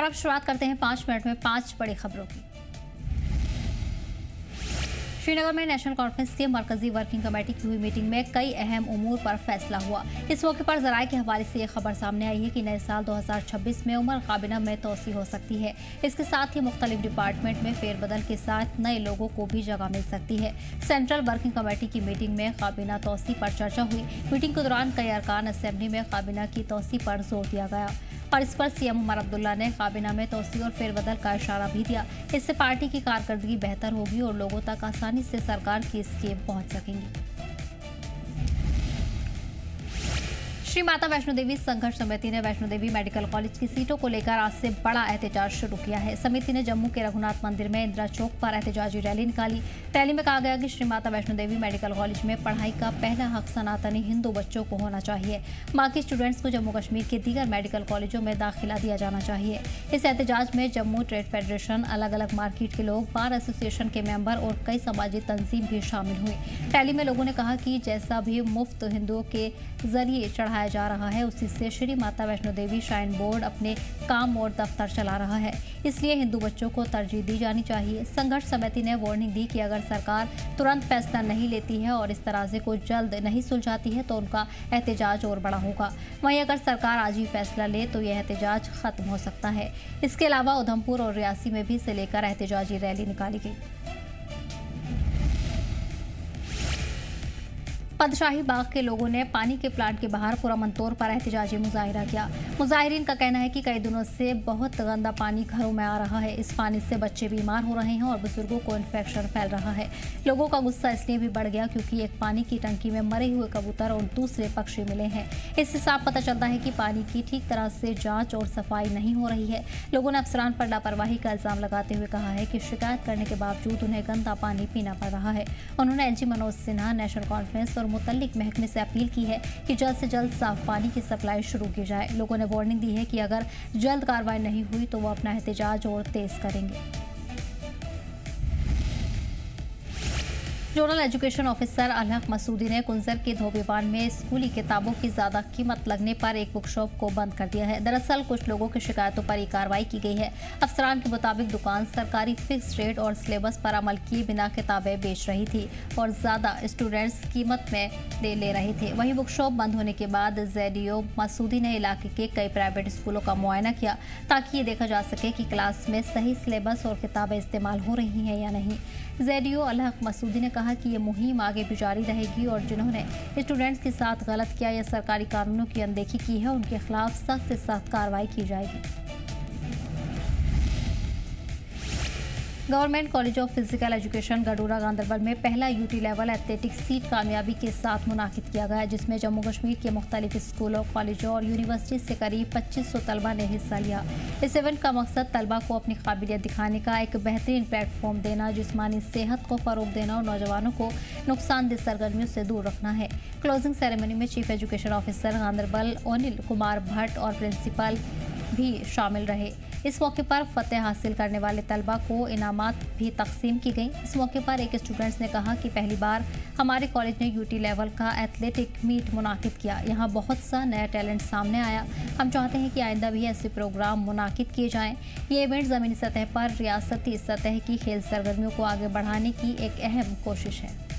और अब शुरुआत करते हैं 5 मिनट में 5 बड़ी खबरों की। श्रीनगर में नेशनल कॉन्फ्रेंस की मरकजी वर्किंग कमेटी की हुई मीटिंग में कई अहम उमूर पर फैसला हुआ। इस मौके पर जराये के हवाले से ये खबर सामने आई है कि नए साल 2026 में उम्र काबिना में तोसी हो सकती है। इसके साथ ही मुख्तलिफ डिपार्टमेंट में फेरबदल के साथ नए लोगों को भी जगह मिल सकती है। सेंट्रल वर्किंग कमेटी की मीटिंग में काबिना तोसी पर चर्चा हुई। मीटिंग के दौरान कई अरकान असेंबली में काबिना की तोसी पर जोर दिया गया और इस पर सीएम उमर अब्दुल्ला ने काबिना में तोसी और फेरबदल का इशारा भी दिया। इससे पार्टी की कारकर्दगी बेहतर होगी और लोगों तक आसानी से सरकार की स्कीम पहुंच सकेंगी। श्री माता वैष्णो देवी संघर्ष समिति ने वैष्णो देवी मेडिकल कॉलेज की सीटों को लेकर आज से बड़ा एहतजाज शुरू किया है। समिति ने जम्मू के रघुनाथ मंदिर में इंदिरा चौक पर एहतजाजी रैली निकाली। रैली में कहा गया कि श्री माता वैष्णो देवी मेडिकल कॉलेज में पढ़ाई का पहला हक सनातनी हिंदू बच्चों को होना चाहिए। बाकी स्टूडेंट्स को जम्मू कश्मीर के दीगर मेडिकल कॉलेजों में दाखिला दिया जाना चाहिए। इस एहतजाज में जम्मू ट्रेड फेडरेशन, अलग अलग मार्केट के लोग, बार एसोसिएशन के मेंबर और कई समाजी तंजीम भी शामिल हुई। रैली में लोगों ने कहा कि जैसा भी मुफ्त हिंदुओं के जरिए चढ़ाया जा रहा है, उसी से श्री माता वैष्णो देवी श्राइन बोर्ड अपने काम और दफ्तर चला रहा है। इसलिए हिंदू बच्चों को तरजीह दी जानी चाहिए। संघर्ष समिति ने वार्निंग दी कि अगर सरकार तुरंत फैसला नहीं लेती है और इस तराजे को जल्द नहीं सुलझाती है तो उनका एहतजाज और बड़ा होगा। वहीं अगर सरकार आज ही फैसला ले तो यह एहतजाज खत्म हो सकता है। इसके अलावा उधमपुर और रियासी में भी इसे लेकर एहतजाजी रैली निकाली गई। पदशाही बाग के लोगों ने पानी के प्लांट के बाहर पुरअमन तौर पर एहतजाजी मुजाहिरा किया। मुजाहिरीन का कहना है कि कई दिनों से बहुत गंदा पानी घरों में आ रहा है। इस पानी से बच्चे बीमार हो रहे हैं और बुजुर्गों को इन्फेक्शन फैल रहा है। लोगों का गुस्सा इसलिए भी बढ़ गया क्योंकि एक पानी की टंकी में मरे हुए कबूतर और दूसरे पक्षी मिले हैं। इससे साफ पता चलता है कि पानी की ठीक तरह से जाँच और सफाई नहीं हो रही है। लोगों ने अफसरान पर लापरवाही का इल्जाम लगाते हुए कहा है कि शिकायत करने के बावजूद उन्हें गंदा पानी पीना पड़ रहा है। उन्होंने LG Manoj Sinha, national conference और मुतल्लिक महकमे से अपील की है कि जल्द से जल्द साफ पानी की सप्लाई शुरू की जाए। लोगों ने वार्निंग दी है कि अगर जल्द कार्रवाई नहीं हुई तो वो अपना एहतजाज और तेज करेंगे। जोनल एजुकेशन ऑफिसर अलहक मसूदी ने कुंजर के धोबीवान में स्कूली किताबों की ज्यादा कीमत लगने पर एक बुक शॉप को बंद कर दिया है। दरअसल कुछ लोगों की शिकायतों पर ये कार्रवाई की गई है। अफसरान के मुताबिक दुकान सरकारी फिक्स रेट और सिलेबस पर अमल किए बिना किताबें बेच रही थी और ज्यादा स्टूडेंट्स कीमत में ले रहे थे। वहीं बुक शॉप बंद होने के बाद जेडीओ मसूदी ने इलाके के कई प्राइवेट स्कूलों का मुआयना किया ताकि ये देखा जा सके कि क्लास में सही सिलेबस और किताबें इस्तेमाल हो रही हैं या नहीं। जेडीओ अलहक मसूदी ने कहा कि ये मुहिम आगे भी जारी रहेगी और जिन्होंने स्टूडेंट्स के साथ गलत किया या सरकारी कानूनों की अनदेखी की है उनके खिलाफ सख्त से सख्त कार्रवाई की जाएगी। Government college of physical education Gadoora Ganderbal में पहला यूटी लेवल एथलेटिक्स सीट कामयाबी के साथ मुनाकिद किया गया, जिसमें जम्मू कश्मीर के मुख्तलिफ स्कूलों, कॉलेजों और यूनिवर्सिटी से करीब 2500 तलबा ने हिस्सा लिया। इस इवेंट का मकसद तलबा को अपनी काबिलियत दिखाने का एक बेहतरीन प्लेटफॉर्म देना, जिस्मानी सेहत को फ़रोग देना और नौजवानों को नुकसानदेह सरगर्मियों से दूर रखना है। क्लोजिंग सेरेमनी में chief education officer Ganderbal Anil Kumar Bhatt और प्रिंसिपल भी शामिल रहे। इस मौके पर फतेह हासिल करने वाले तलबा को इनामात भी तकसीम की गई। इस मौके पर एक स्टूडेंट्स ने कहा कि पहली बार हमारे कॉलेज ने यूटी लेवल का एथलेटिक मीट मुनाकिद किया। यहाँ बहुत सा नया टैलेंट सामने आया। हम चाहते हैं कि आइंदा भी ऐसे प्रोग्राम मुनाकिद किए जाएं। ये इवेंट ज़मीनी सतह पर रियासती सतह की खेल सरगर्मियों को आगे बढ़ाने की एक अहम कोशिश है।